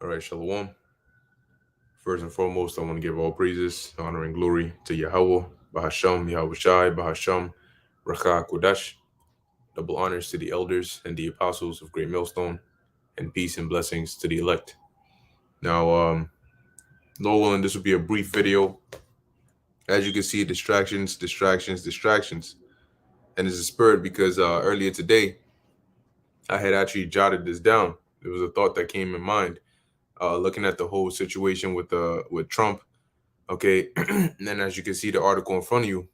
All right, Shalom. First and foremost, I want to give all praises, honor, and glory to Yahweh, Bahasham, Yahweh Shai, Bahasham, Racha Kodash. Double honors to the elders and the apostles of Great Millstone, and peace and blessings to the elect. Now, Lord willing, this will be a brief video. As you can see, distractions, distractions, distractions. And it's a spirit because earlier today, I had actually jotted this down. It was a thought that came in mind, looking at the whole situation with Trump. Okay, and then as you can see the article in front of you,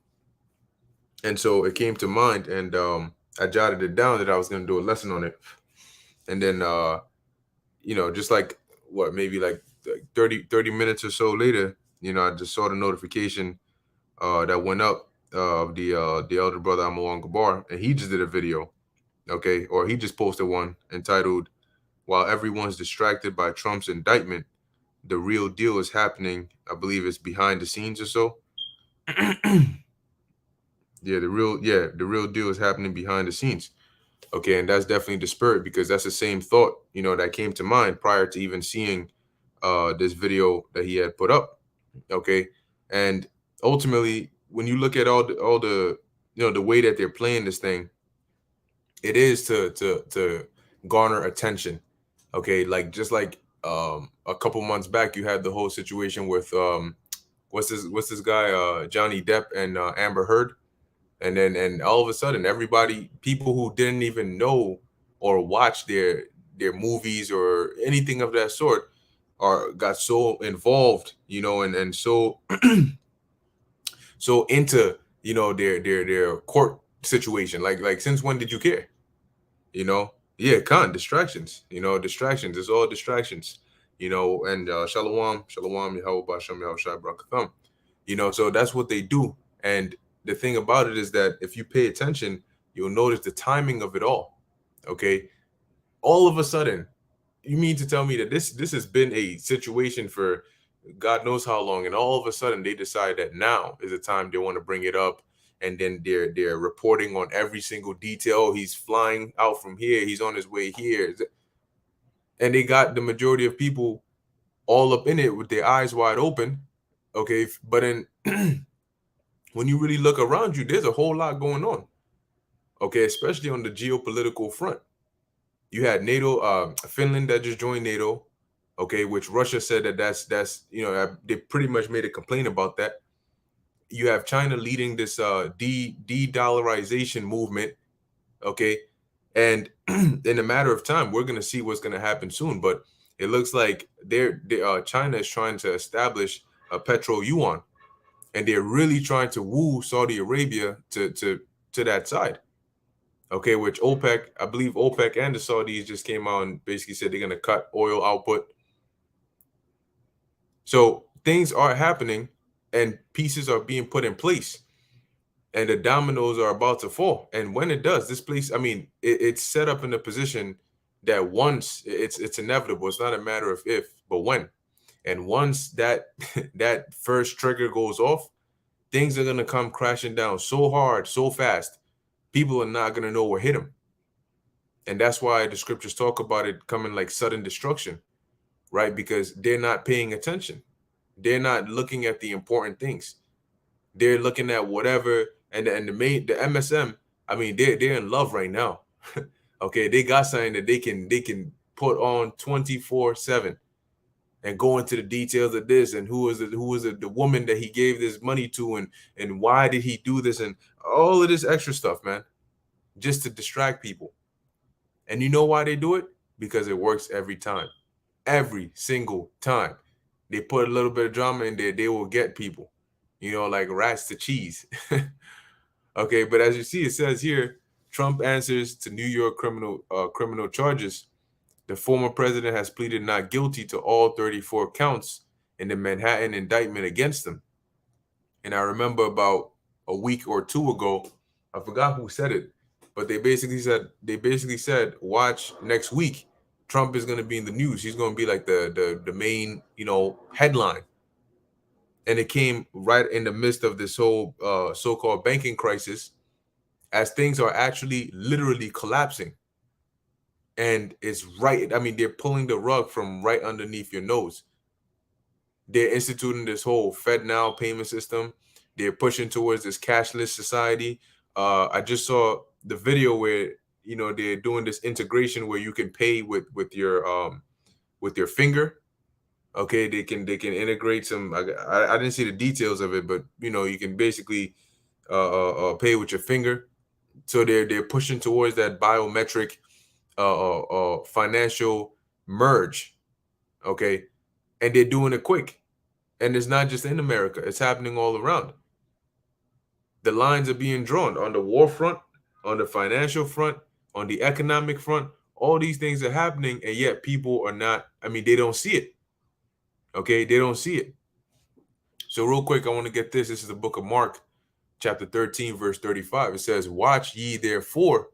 and so it came to mind, and I jotted it down that I was going to do a lesson on it, and then just like what maybe like 30 minutes or so later, I just saw the notification that went up of the elder brother Amawang Gabar, and he just did a video, okay, or he just posted one entitled "While Everyone's Distracted by Trump's Indictment, the Real Deal is Happening." I believe it's behind the scenes or so. The real deal is happening behind the scenes. Okay, and that's definitely the spirit, because that's the same thought, that came to mind prior to even seeing this video that he had put up. Okay. And ultimately, when you look at all the the way that they're playing this thing, it is to garner attention. Okay, like just like a couple months back, you had the whole situation with what's this guy Johnny Depp and Amber Heard, and all of a sudden everybody, people who didn't even know or watch their movies or anything of that sort, are got so involved, and so so into their court situation. Like since when did you care? Yeah, distractions, distractions. It's all distractions, and shalom, Yahweh Bashem, Yahweh Shai Barakatham. So that's what they do. And the thing about it is that if you pay attention, you'll notice the timing of it all. Okay. All of a sudden, you mean to tell me that this has been a situation for God knows how long, and all of a sudden they decide that now is the time they want to bring it up, and then they're reporting on every single detail. Oh, he's flying out from here, he's on his way here, and they got the majority of people all up in it with their eyes wide open. Okay, but then when you really look around you, there's a whole lot going on. Okay, especially on the geopolitical front. You had NATO, Finland that just joined NATO. Okay, which Russia said that's they pretty much made a complaint about that. You have China leading this de-dollarization movement. Okay, and in a matter of time, we're gonna see what's gonna happen soon. But it looks like China is trying to establish a petro yuan, and they're really trying to woo Saudi Arabia to that side. Okay, which OPEC, I believe OPEC and the Saudis just came out and basically said they're going to cut oil output. So things are happening and pieces are being put in place, and the dominoes are about to fall. And when it does, this place, I mean, it's set up in a position that once it's inevitable. It's not a matter of if, but when. And once that that first trigger goes off, things are going to come crashing down so hard, so fast. People are not going to know what hit them. And that's why the scriptures talk about it coming like sudden destruction, right? Because they're not paying attention. They're not looking at the important things. They're looking at whatever, and the MSM, I mean, they're in love right now. Okay, they got something that they can put on 24/7 and go into the details of this, and who was the woman that he gave this money to, and why did he do this, and all of this extra stuff, man, just to distract people. And you know why they do it? Because it works every time. Every single time. They put a little bit of drama in there, they will get people. Like rats to cheese. Okay, but as you see, it says here, Trump answers to New York criminal charges. The former president has pleaded not guilty to all 34 counts in the Manhattan indictment against him. And I remember about a week or two ago, I forgot who said it, but they basically said, watch next week. Trump is going to be in the news. He's going to be like the main, headline. And it came right in the midst of this whole so-called banking crisis, as things are actually literally collapsing. And it's right. I mean, they're pulling the rug from right underneath your nose. They're instituting this whole FedNow payment system. They're pushing towards this cashless society. I just saw the video where they're doing this integration where you can pay with your finger. Okay, they can integrate some. I didn't see the details of it, but you can basically pay with your finger. So they're pushing towards that biometric financial merge. Okay, and they're doing it quick. And it's not just in America, it's happening all around. The lines are being drawn on the war front, on the financial front, on the economic front. All these things are happening, and yet people are not, they don't see it. Okay, they don't see it. So, real quick, I want to get this. This is the book of Mark, chapter 13, verse 35. It says, watch ye therefore,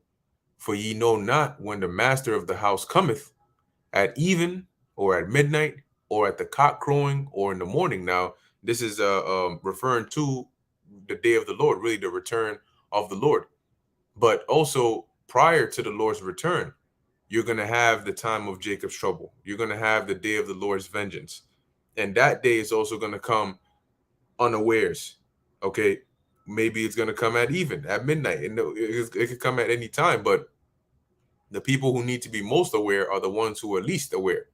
for ye know not when the master of the house cometh, at even, or at midnight, or at the cock crowing, or in the morning. Now, this is referring to the day of the Lord, really the return of the Lord. But also, prior to the Lord's return, you're going to have the time of Jacob's trouble. You're going to have the day of the Lord's vengeance. And that day is also going to come unawares. Okay, maybe it's going to come at even, at midnight. And it could come at any time, but the people who need to be most aware are the ones who are least aware,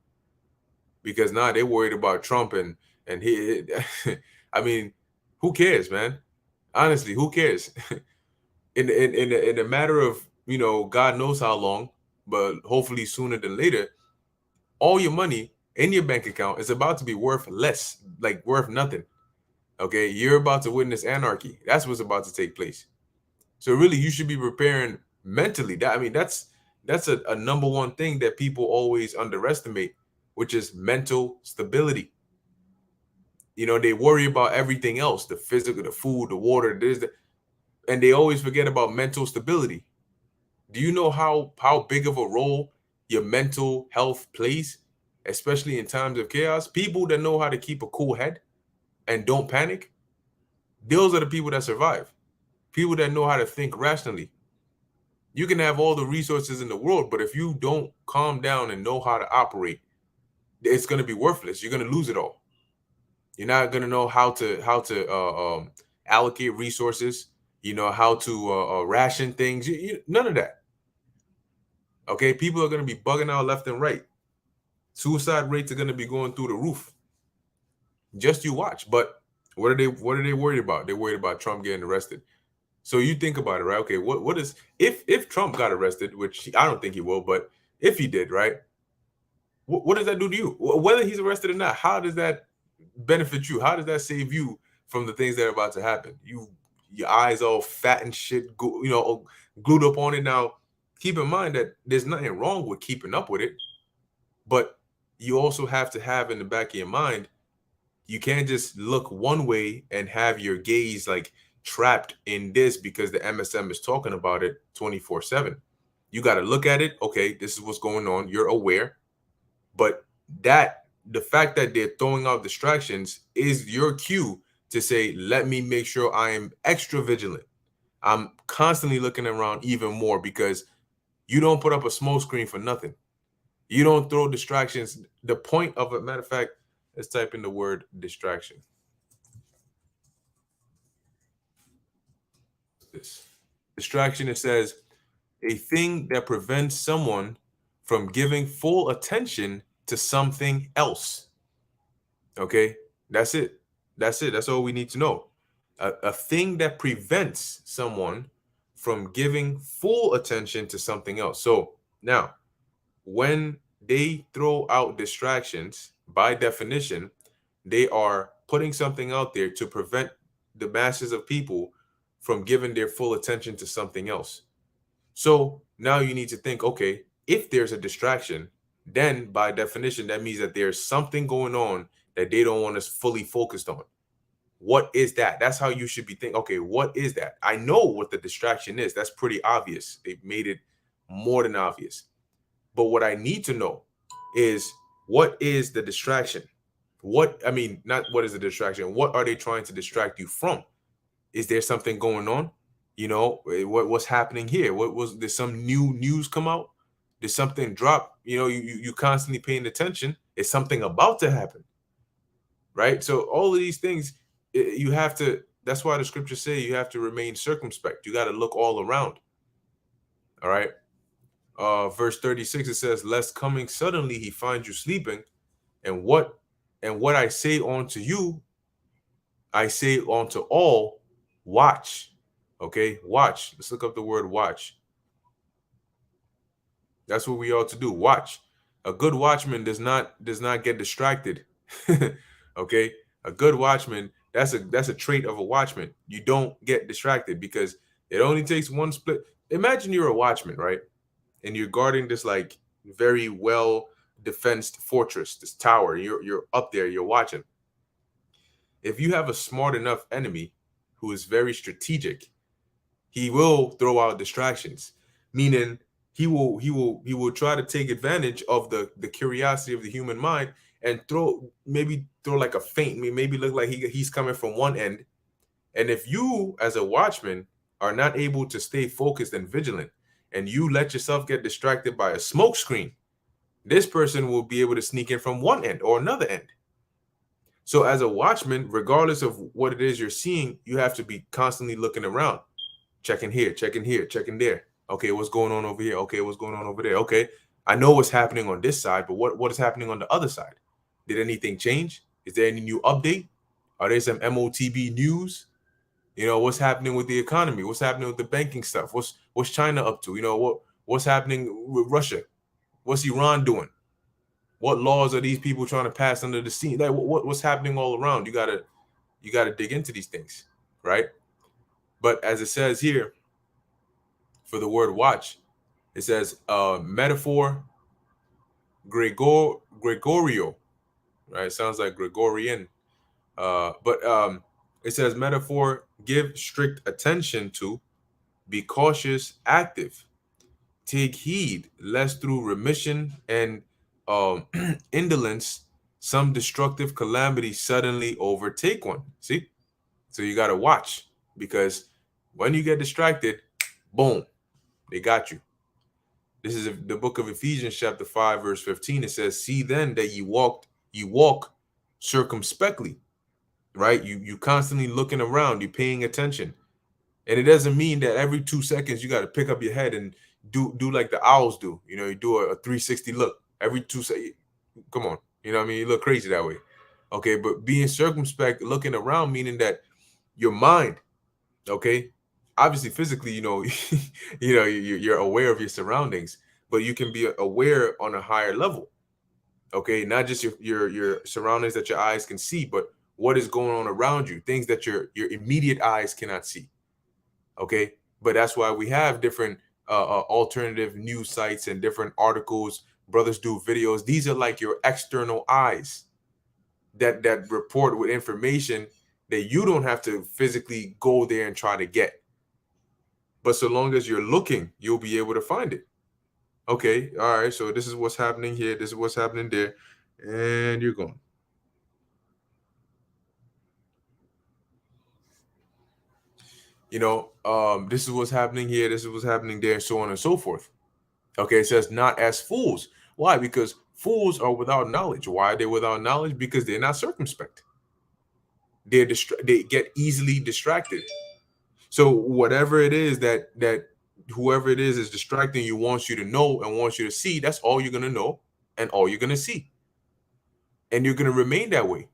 because now they're worried about Trump and he. I mean, who cares, man? Honestly, who cares? In a matter of God knows how long, but hopefully sooner than later, all your money in your bank account is about to be worth less, like worth nothing. Okay, you're about to witness anarchy. That's what's about to take place. So really, you should be preparing mentally. That's a number one thing that people always underestimate, which is mental stability. They worry about everything else, the physical, the food, the water, and they always forget about mental stability. Do you know how big of a role your mental health plays, especially in times of chaos? People that know how to keep a cool head and don't panic, those are the people that survive. People that know how to think rationally. You can have all the resources in the world, but if you don't calm down and know how to operate, it's going to be worthless. You're going to lose it all. You're not going to know how to allocate resources. How to ration things. None of that. Okay, people are going to be bugging out left and right. Suicide rates are going to be going through the roof. Just you watch. But what are they worried about? They're worried about Trump getting arrested. So you think about it, right? Okay, what is if Trump got arrested, which I don't think he will, but if he did, right? What does that do to you? Whether he's arrested or not, how does that benefit you? How does that save you from the things that are about to happen? Your eyes all fat and shit, glued up on it. Now, keep in mind that there's nothing wrong with keeping up with it, but you also have to have in the back of your mind, you can't just look one way and have your gaze like trapped in this because the MSM is talking about it 24/7. You got to look at it. Okay, this is what's going on. You're aware, but the fact that they're throwing out distractions is your cue to say, let me make sure I am extra vigilant. I'm constantly looking around even more, because you don't put up a smoke screen for nothing. You don't throw distractions. The point of it, matter of fact, let's type in the word distraction. This distraction, it says, a thing that prevents someone from giving full attention to something else. Okay, that's it. That's it. That's all we need to know. A thing that prevents someone from giving full attention to something else. So now, when they throw out distractions, by definition, they are putting something out there to prevent the masses of people from giving their full attention to something else. So now you need to think, okay, if there's a distraction, then by definition, that means that there's something going on that they don't want us fully focused on. What is that? That's how you should be thinking. Okay, what is that? I know what the distraction is. That's pretty obvious. They've made it more than obvious. But what I need to know is, what is the distraction? Not what is the distraction? What are they trying to distract you from? Is there something going on? What's happening here? Did some new news come out? Did something drop? You constantly paying attention. Is something about to happen? Right? So all of these things, you have to, that's why the scriptures say you have to remain circumspect. You got to look all around. All right. Verse 36, it says, lest coming suddenly he finds you sleeping, and what I say unto you, I say unto all, watch. Okay, watch. Let's look up the word watch. That's what we ought to do. Watch. A good watchman does not get distracted. Okay, a good watchman, that's a trait of a watchman. You don't get distracted, because it only takes one split. Imagine you're a watchman, right? And you're guarding this like very well defensed fortress, this tower. You're up there, you're watching. If you have a smart enough enemy who is very strategic, he will throw out distractions, meaning he will try to take advantage of the curiosity of the human mind and throw like a feint, maybe look like he's coming from one end. And if you as a watchman are not able to stay focused and vigilant, and you let yourself get distracted by a smoke screen, this person will be able to sneak in from one end or another end. So as a watchman, regardless of what it is you're seeing, you have to be constantly looking around, checking here, checking there. Okay, what's going on over here? Okay, what's going on over there? Okay, I know what's happening on this side, but what is happening on the other side? Did anything change? Is there any new update? Are there some MOTB news? What's happening with the economy? What's happening with the banking stuff? What's China up to? What's happening with Russia? What's Iran doing? What laws are these people trying to pass under the scene? Like what's happening all around? You gotta dig into these things, right? But as it says here, for the word watch, it says metaphor Gregorio, right? It sounds like Gregorian. But it says metaphor, give strict attention to, be cautious, active, take heed, lest through remission and indolence, some destructive calamity suddenly overtake one. See? So you got to watch, because when you get distracted, boom, they got you. This is the book of Ephesians, chapter 5, verse 15. It says, see then that you walk circumspectly, right? You constantly looking around, you paying attention. And it doesn't mean that every 2 seconds you got to pick up your head and do like the owls do. You do a 360 look every 2 seconds. Come on. You look crazy that way. Okay, but being circumspect, looking around, meaning that your mind, okay, obviously physically, you're aware of your surroundings, but you can be aware on a higher level. Okay, not just your surroundings that your eyes can see, but what is going on around you, things that your immediate eyes cannot see. Okay, but that's why we have different alternative news sites and different articles. Brothers do videos. These are like your external eyes that report with information that you don't have to physically go there and try to get. But so long as you're looking, you'll be able to find it. Okay, all right, so this is what's happening here, this is what's happening there, and you're going. This is what's happening here, this is what's happening there, so on and so forth. Okay, it says not as fools. Why? Because fools are without knowledge. Why are they without knowledge? Because they're not circumspect. They get easily distracted. So whatever it is that whoever it is distracting you wants you to know and wants you to see, that's all you're gonna know and all you're gonna see, and you're gonna remain that way,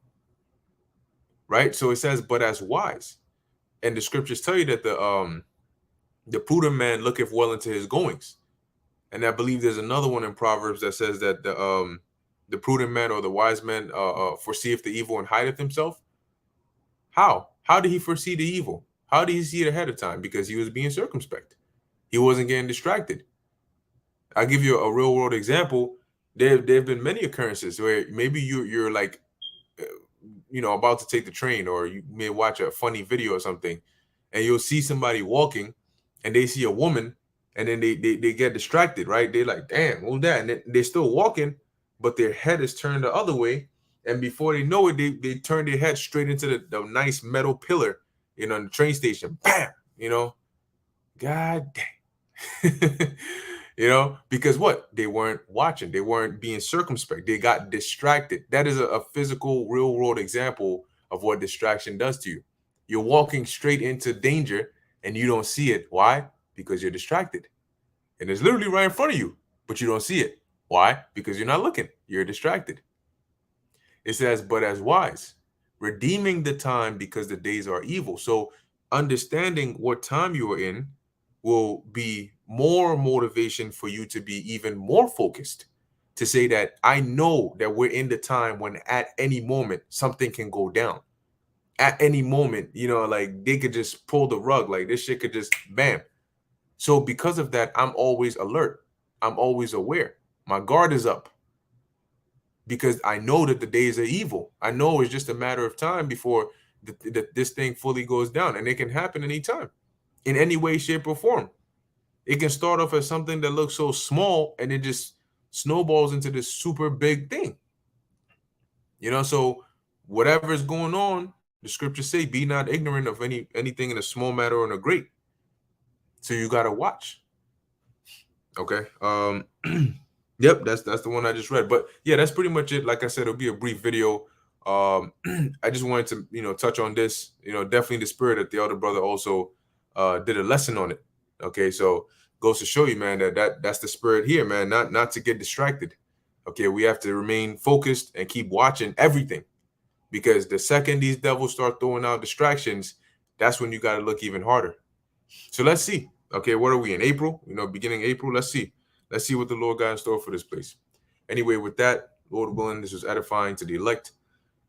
right? So it says, but as wise, and the scriptures tell you that the prudent man looketh well into his goings, and I believe there's another one in Proverbs that says that the prudent man or the wise man foreseeth the evil and hideth himself. How did he foresee the evil? How did he see it ahead of time? Because he was being circumspect. He wasn't getting distracted. I'll give you a real world example. There've been many occurrences where maybe you're like, uh, about to take the train, or you may watch a funny video or something, and you'll see somebody walking, and they see a woman, and then they get distracted, right? They're like, damn, who's that? And they're still walking, but their head is turned the other way, and before they know it, they turn their head straight into the nice metal pillar, in the train station. Bam, God dang. Because what? They weren't watching, they weren't being circumspect, they got distracted. That is a physical, real world example of what distraction does to you. You're walking straight into danger and you don't see it. Why? Because you're distracted. And it's literally right in front of you, but you don't see it. Why? Because you're not looking, you're distracted. It says, but as wise, redeeming the time because the days are evil. So understanding what time you are in will be more motivation for you to be even more focused, to say that I know that we're in the time when at any moment something can go down. At any moment, like they could just pull the rug, like this shit could just bam. So because of that, I'm always alert. I'm always aware. My guard is up because I know that the days are evil. I know it's just a matter of time before this thing fully goes down, and it can happen anytime, in any way, shape, or form. It can start off as something that looks so small, and it just snowballs into this super big thing. So whatever is going on, the scriptures say, "Be not ignorant of anything in a small matter or in a great." So you gotta watch. Okay. Yep, that's the one I just read. But yeah, that's pretty much it. Like I said, it'll be a brief video. I just wanted to, touch on this. Definitely the spirit that the elder brother also did a lesson on it. Okay, so goes to show you, man, that's the spirit here, man. Not to get distracted. Okay, we have to remain focused and keep watching everything, because the second these devils start throwing out distractions, that's when you got to look even harder. So let's see. Okay, what are we in April? Beginning April. Let's see. Let's see what the Lord got in store for this place. Anyway, with that, Lord willing, this was edifying to the elect.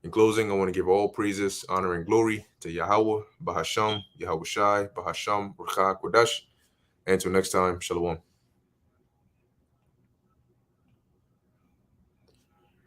In closing, I want to give all praises, honor, and glory to Yahweh, Bahasham, Yahweh Shai, Bahasham, Rucha Kodash. And until next time, Shalom.